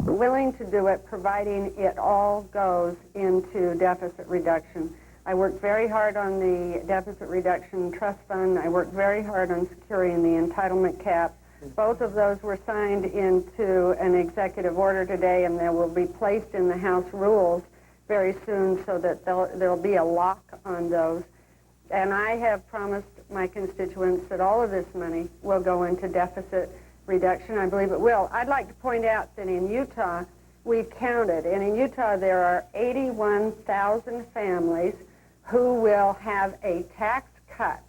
willing to do it, providing it all goes into deficit reduction. I worked very hard on the deficit reduction trust fund. I worked very hard on securing the entitlement cap. Both of those were signed into an executive order today, and they will be placed in the House rules very soon so that there'll be a lock on those. And I have promised my constituents that all of this money will go into deficit reduction. I believe it will. I'd like to point out that in Utah, we've counted, and in Utah there are 81,000 families who will have a tax cut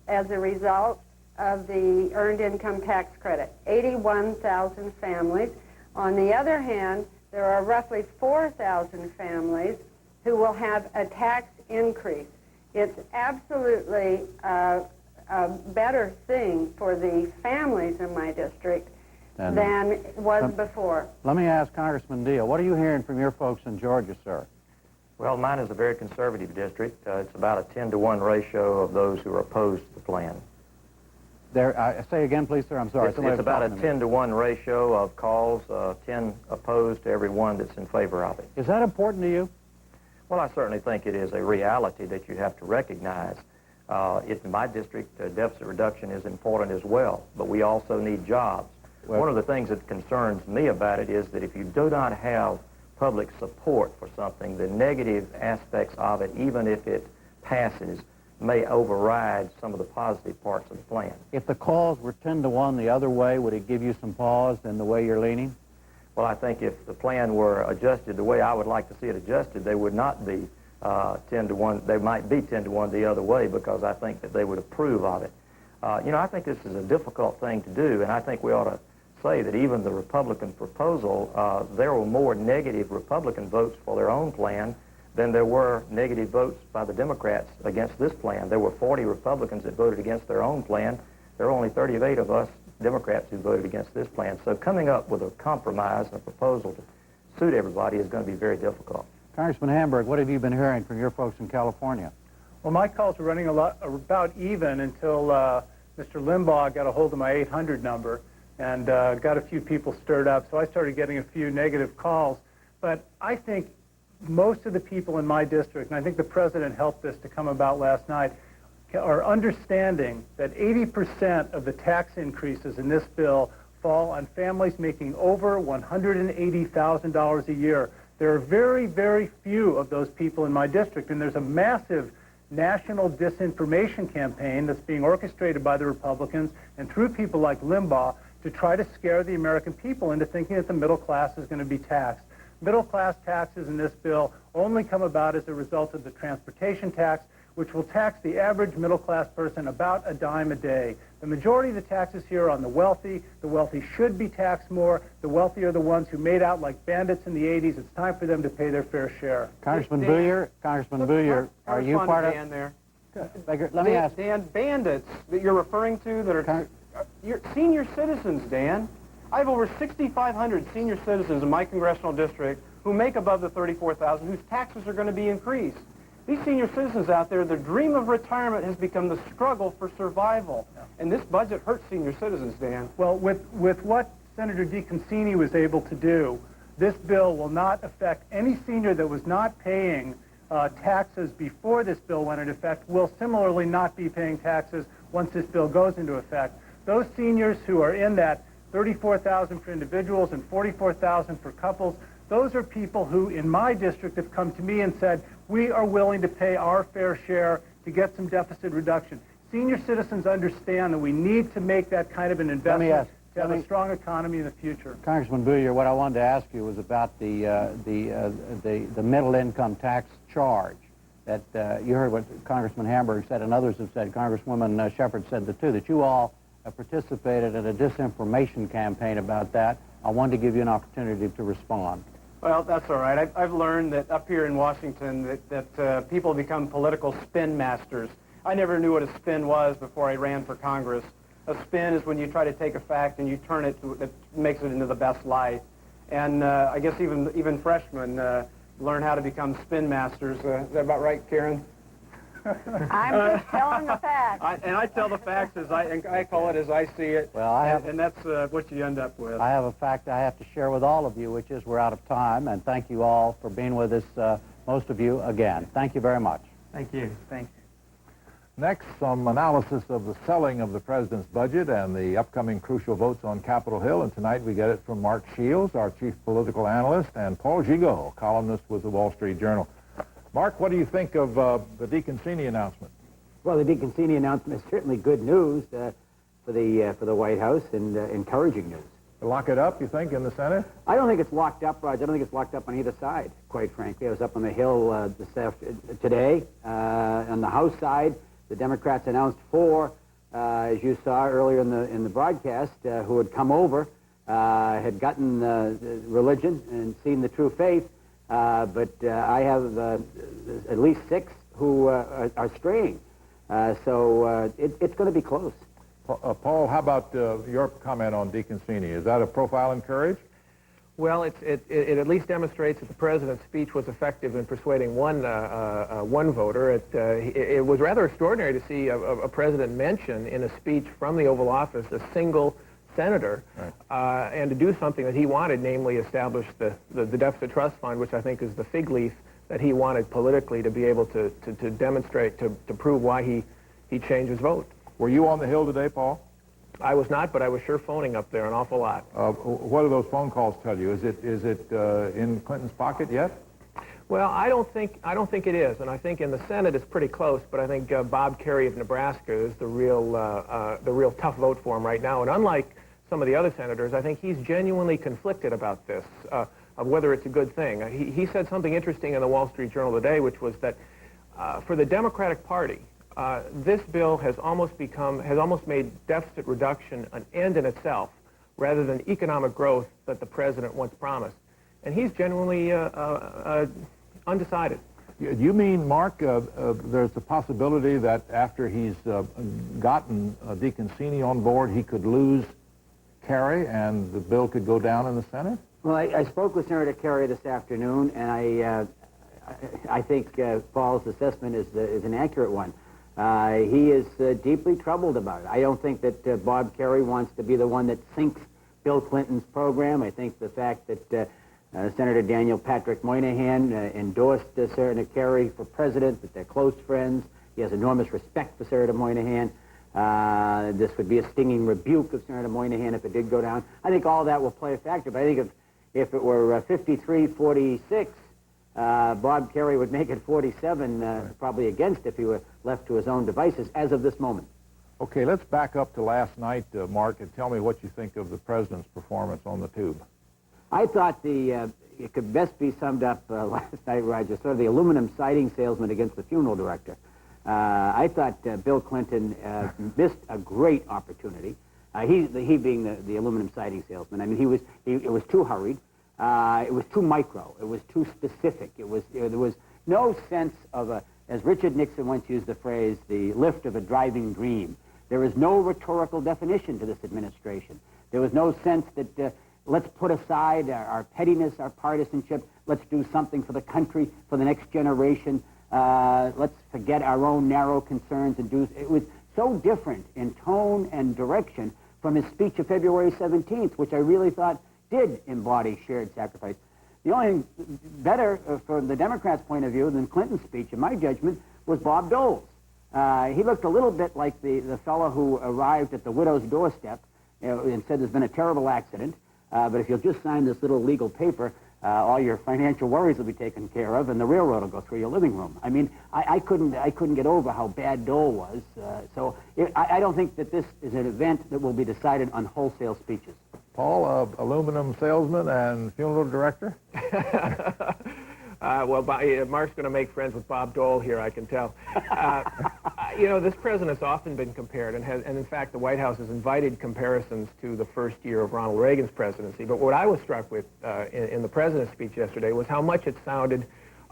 as a result of the Earned Income Tax Credit. 81,000 families. On the other hand, there are roughly 4,000 families who will have a tax increase. It's absolutely a better thing for the families in my district than it was before. Let me ask Congressman Deal, what are you hearing from your folks in Georgia, sir? Well, mine is a very conservative district. It's about a 10-to-1 ratio of those who are opposed to the plan. Say again, please, sir. I'm sorry. It's about a 10-to-1 ratio of calls, 10 opposed to every one that's in favor of it. Is that important to you? Well, I certainly think it is a reality that you have to recognize. In my district, deficit reduction is important as well, but we also need jobs. Well, one of the things that concerns me about it is that if you do not have public support for something, the negative aspects of it, even if it passes, may override some of the positive parts of the plan. If the calls were 10-to-1 the other way, would it give you some pause in the way you're leaning? Well, I think if the plan were adjusted the way I would like to see it adjusted, they would not be 10-to-1. They might be 10-to-1 the other way, because I think that they would approve of it. You know, I think this is a difficult thing to do, and I think we ought to say that even the Republican proposal, there were more negative Republican votes for their own plan than there were negative votes by the Democrats against this plan. There were 40 Republicans that voted against their own plan. There are only 38 of us Democrats who voted against this plan. So coming up with a compromise and a proposal to suit everybody is going to be very difficult. Congressman Hamburg, what have you been hearing from your folks in California? Well, my calls were running about even until Mr. Limbaugh got a hold of my 800 number and got a few people stirred up. So I started getting a few negative calls. But I think most of the people in my district, and I think the president helped this to come about last night, are understanding that 80% of the tax increases in this bill fall on families making over $180,000 a year. There are very, very few of those people in my district, and there's a massive national disinformation campaign that's being orchestrated by the Republicans and through people like Limbaugh to try to scare the American people into thinking that the middle class is going to be taxed. Middle-class taxes in this bill only come about as a result of the transportation tax, which will tax the average middle-class person about a dime a day. The majority of the taxes here are on the wealthy. The wealthy should be taxed more. The wealthy are the ones who made out like bandits in the 80s. It's time for them to pay their fair share. Congressman Booyer, are you part of... Dan there. Let me ask. Dan, bandits that you're referring to that are you're senior citizens, Dan. I have over 6,500 senior citizens in my congressional district who make above the $34,000, whose taxes are going to be increased. These senior citizens out there, the dream of retirement has become the struggle for survival. Yeah. And this budget hurts senior citizens, Dan. Well, with what Senator DeConcini was able to do, this bill will not affect any senior that was not paying taxes before this bill went into effect, will similarly not be paying taxes once this bill goes into effect. Those seniors who are in that $34,000 for individuals and $44,000 for couples, those are people who, in my district, have come to me and said, we are willing to pay our fair share to get some deficit reduction. Senior citizens understand that we need to make that kind of an investment to have a strong economy in the future. Congressman Booyer, what I wanted to ask you was about the middle income tax charge. That you heard what Congressman Hamburg said and others have said. Congresswoman Shepherd said that too, that you all participated in a disinformation campaign about that. I wanted to give you an opportunity to respond. Well, that's all right. I've learned that up here in Washington that people become political spin masters. I never knew what a spin was before I ran for Congress. A spin is when you try to take a fact and you turn it, it makes it into the best light. And I guess even freshmen learn how to become spin masters. Is that about right, Karen? I'm just telling the facts. I tell the facts I call it as I see it. Well, and that's what you end up with. I have a fact I have to share with all of you, which is we're out of time, and thank you all for being with us, most of you, again. Thank you very much. Thank you. Thanks. Next, some analysis of the selling of the president's budget and the upcoming crucial votes on Capitol Hill. And tonight we get it from Mark Shields, our chief political analyst, and Paul Gigot, columnist with the Wall Street Journal. Mark, what do you think of the DeConcini announcement? Well, the DeConcini announcement is certainly good news for the White House and encouraging news. Lock it up, you think, in the Senate? I don't think it's locked up, Roger. I don't think it's locked up on either side, quite frankly. I was up on the Hill today. On the House side, the Democrats announced 4, as you saw earlier in the broadcast, who had come over, had gotten religion and seen the true faith. But I have at least 6 who are straying. So it's going to be close. Paul, how about your comment on DeConcini? Is that a profile in courage? Well, it at least demonstrates that the president's speech was effective in persuading one voter. It was rather extraordinary to see a president mention in a speech from the Oval Office a single senator, right, and to do something that he wanted, namely establish the deficit trust fund, which I think is the fig leaf that he wanted politically to be able to demonstrate, to prove why he changed his vote. Were you on the Hill today, Paul? I was not, but I was sure phoning up there an awful lot. What do those phone calls tell you? Is it in Clinton's pocket yet? Well, I don't think it is, and I think in the Senate it's pretty close. But I think Bob Kerrey of Nebraska is the real tough vote for him right now. And unlike some of the other senators, I think he's genuinely conflicted about this, of whether it's a good thing. He said something interesting in the Wall Street Journal today, which was that for the Democratic Party, this bill has almost made deficit reduction an end in itself, rather than economic growth that the president once promised. And he's genuinely undecided. You mean, Mark, there's a possibility that after he's gotten DeConcini on board, he could lose Kerry and the bill could go down in the Senate? Well, I spoke with Senator Kerry this afternoon, and I think Paul's assessment is an accurate one. He is deeply troubled about it. I don't think that Bob Kerrey wants to be the one that sinks Bill Clinton's program. I think the fact that Senator Daniel Patrick Moynihan endorsed Senator Kerry for president, that they're close friends. He has enormous respect for Senator Moynihan. This would be a stinging rebuke of Senator Moynihan if it did go down. I think all that will play a factor, but I think if it were 53-46, Bob Kerrey would make it 47, probably against if he were left to his own devices as of this moment. Okay, let's back up to last night, Mark, and tell me what you think of the president's performance on the tube. I thought it could best be summed up last night, Roger, sort of the aluminum siding salesman against the funeral director. I thought Bill Clinton missed a great opportunity. He being the aluminum siding salesman. I mean, it was too hurried. It was too micro. It was too specific. There was no sense of as Richard Nixon once used the phrase, the lift of a driving dream. There is no rhetorical definition to this administration. There was no sense that let's put aside our pettiness, our partisanship. Let's do something for the country, for the next generation. Let's forget our own narrow concerns and do. It was so different in tone and direction from his speech of February 17th, which I really thought did embody shared sacrifice. The only thing better from the Democrats' point of view than Clinton's speech, in my judgment, was Bob Dole's. He looked a little bit like the fellow who arrived at the widow's doorstep and said there's been a terrible accident, but if you'll just sign this little legal paper, all your financial worries will be taken care of, and the railroad will go through your living room. I mean, I couldn't get over how bad Dole was. I don't think that this is an event that will be decided on wholesale speeches. Paul, aluminum salesman and funeral director? Well, Mark's going to make friends with Bob Dole here, I can tell. This president has often been compared, and in fact, the White House has invited comparisons to the first year of Ronald Reagan's presidency. But what I was struck with in the president's speech yesterday was how much it sounded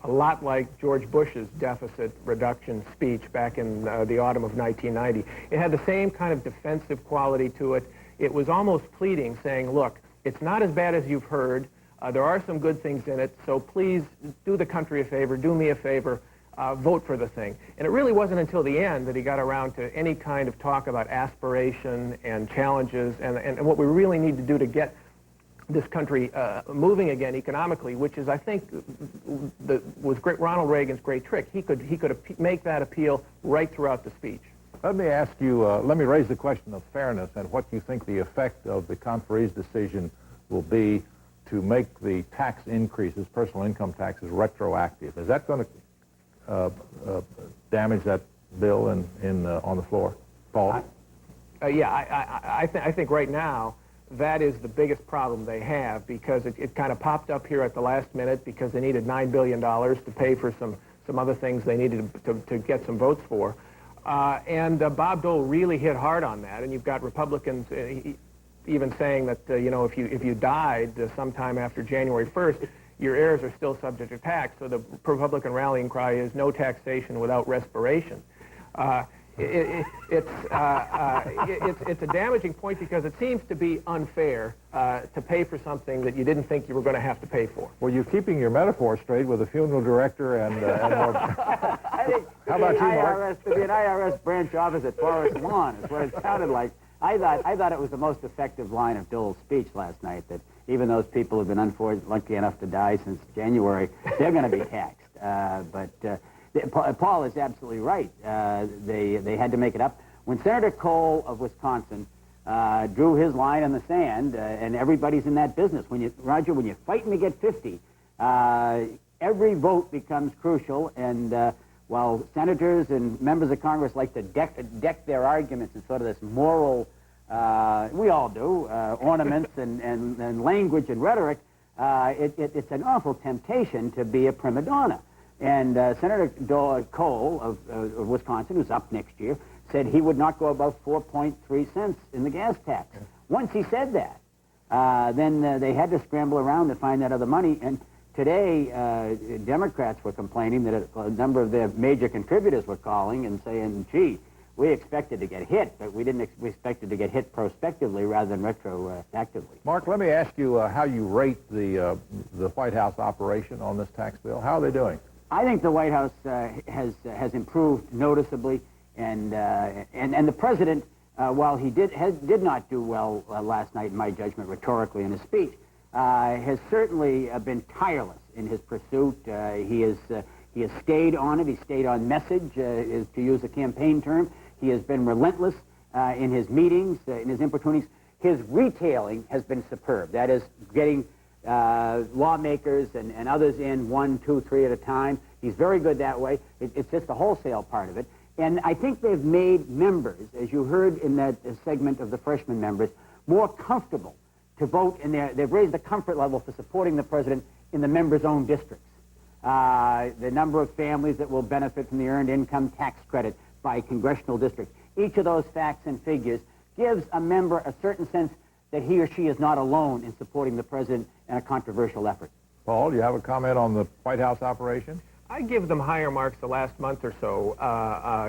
a lot like George Bush's deficit reduction speech back in the autumn of 1990. It had the same kind of defensive quality to it. It was almost pleading, saying, look, it's not as bad as you've heard. There are some good things in it, so please do the country a favor, do me a favor. vote for the thing. And it really wasn't until the end that he got around to any kind of talk about aspiration and challenges and what we really need to do to get this country moving again economically, which is, I think, was Ronald Reagan's great trick. He could make that appeal right throughout the speech. Let me ask you, let me raise the question of fairness and what you think the effect of the conferee's decision will be to make the tax increases, personal income taxes, retroactive. Is that going to damage that bill on the floor? Paul? I think right now that is the biggest problem they have, because it kind of popped up here at the last minute because they needed $9 billion to pay for some other things they needed to get some votes for. And Bob Dole really hit hard on that, and you've got Republicans even saying that if you died sometime after January 1st, your heirs are still subject to tax. So the Republican rallying cry is no taxation without respiration. It's a damaging point because it seems to be unfair to pay for something that you didn't think you were going to have to pay for. Well, you're keeping your metaphor straight with a funeral director and more. I think How about you, Mark? To be an IRS branch office at Forest Lawn is what it sounded like. I thought it was the most effective line of Dole's speech last night, that even those people who've been lucky enough to die since January, they're going to be taxed. Paul is absolutely right. They had to make it up. When Senator Cole of Wisconsin drew his line in the sand, and everybody's in that business. Roger, when you're fighting to get 50, every vote becomes crucial, and while senators and members of Congress like to deck their arguments in sort of this moral, we all do, ornaments and language and rhetoric, it's an awful temptation to be a prima donna. And Senator Cole of Wisconsin, who's up next year, said he would not go above 4.3 cents in the gas tax. Once he said that, then they had to scramble around to find that other money. And today, Democrats were complaining that a number of their major contributors were calling and saying, gee, we expected to get hit, but we expected to get hit prospectively rather than retroactively. Mark, let me ask you how you rate the White House operation on this tax bill. How are they doing? I think the White House has improved noticeably, and the president, while he did not do well last night, in my judgment, rhetorically in his speech, has certainly been tireless in his pursuit. He has stayed on it. He stayed on message, to use a campaign term. He has been relentless in his meetings, in his importunities. His retailing has been superb. That is, getting lawmakers and others in 1, 2, 3 at a time. He's very good that way. It's just the wholesale part of it. And I think they've made members, as you heard in that segment of the freshman members, more comfortable to vote in there. They've raised the comfort level for supporting the president in the members' own districts. The number of families that will benefit from the earned income tax credit by congressional districts. Each of those facts and figures gives a member a certain sense that he or she is not alone in supporting the president in a controversial effort. Paul, do you have a comment on the White House operation? I give them higher marks the last month or so.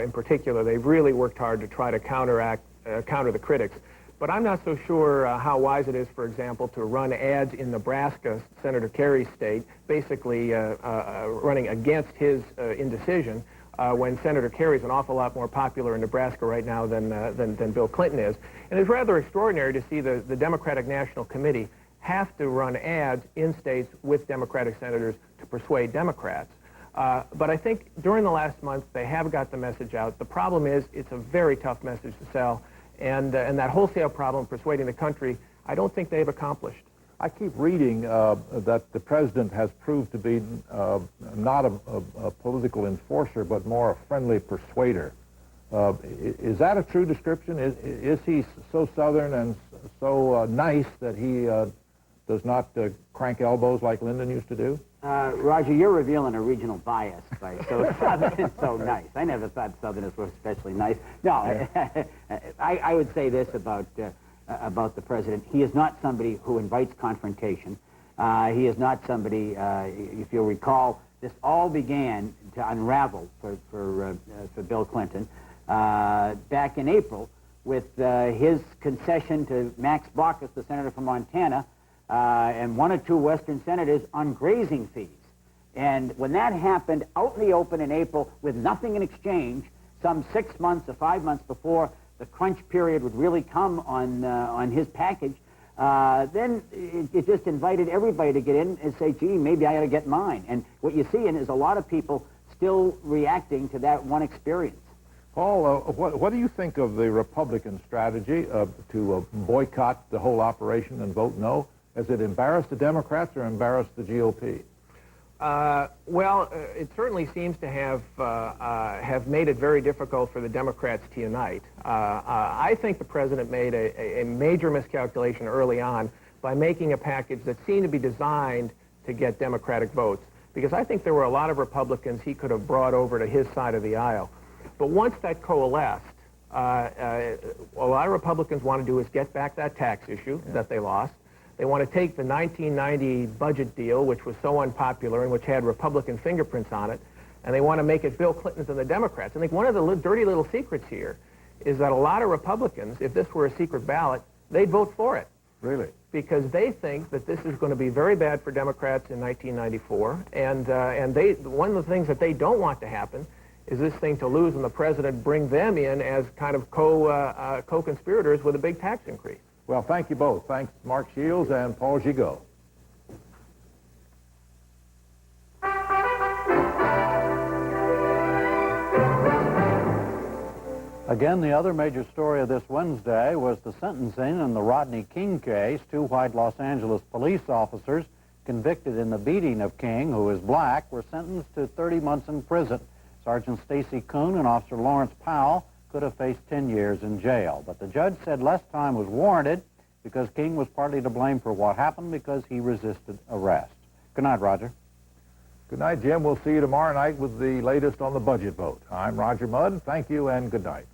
In particular, they've really worked hard to try to counter the critics. But I'm not so sure how wise it is, for example, to run ads in Nebraska, Senator Kerry's state, basically running against his indecision, when Senator Kerry's an awful lot more popular in Nebraska right now than Bill Clinton is. And it's rather extraordinary to see the Democratic National Committee have to run ads in states with Democratic senators to persuade Democrats. But I think during the last month, they have got the message out. The problem is it's a very tough message to sell. And that wholesale problem persuading the country, I don't think they've accomplished. I keep reading that the president has proved to be not a political enforcer, but more a friendly persuader. Is that a true description? Is he so Southern and so nice that he does not crank elbows like Lyndon used to do? Roger, you're revealing a regional bias by so Southern and so nice. I never thought Southerners were especially nice. No, I would say this about the president. He is not somebody who invites confrontation. He is not somebody, if you'll recall, this all began to unravel for Bill Clinton back in April with his concession to Max Baucus, the senator from Montana, and 1 or 2 Western senators on grazing fees. And when that happened out in the open in April with nothing in exchange, some 6 months or 5 months before the crunch period would really come on his package, then it just invited everybody to get in and say, gee, maybe I ought to get mine. And what you're seeing is a lot of people still reacting to that one experience. Paul, what do you think of the Republican strategy to boycott the whole operation and vote no? Has it embarrassed the Democrats or embarrassed the GOP? Well, it certainly seems to have made it very difficult for the Democrats to unite. I think the president made a major miscalculation early on by making a package that seemed to be designed to get Democratic votes, because I think there were a lot of Republicans he could have brought over to his side of the aisle. But once that coalesced, a lot of Republicans want to do is get back that tax issue that they lost. They want to take the 1990 budget deal, which was so unpopular and which had Republican fingerprints on it, and they want to make it Bill Clinton's and the Democrats. I think one of the dirty little secrets here is that a lot of Republicans, if this were a secret ballot, they'd vote for it. Really? Because they think that this is going to be very bad for Democrats in 1994, and one of the things that they don't want to happen is this thing to lose and the president bring them in as kind of co-conspirators with a big tax increase. Well, thank you both. Thanks, Mark Shields and Paul Gigot. Again, the other major story of this Wednesday was the sentencing in the Rodney King case. Two white Los Angeles police officers convicted in the beating of King, who is black, were sentenced to 30 months in prison. Sergeant Stacy Kuhn and Officer Lawrence Powell could have faced 10 years in jail. But the judge said less time was warranted because King was partly to blame for what happened because he resisted arrest. Good night, Roger. Good night, Jim. We'll see you tomorrow night with the latest on the budget vote. I'm Roger Mudd. Thank you and good night.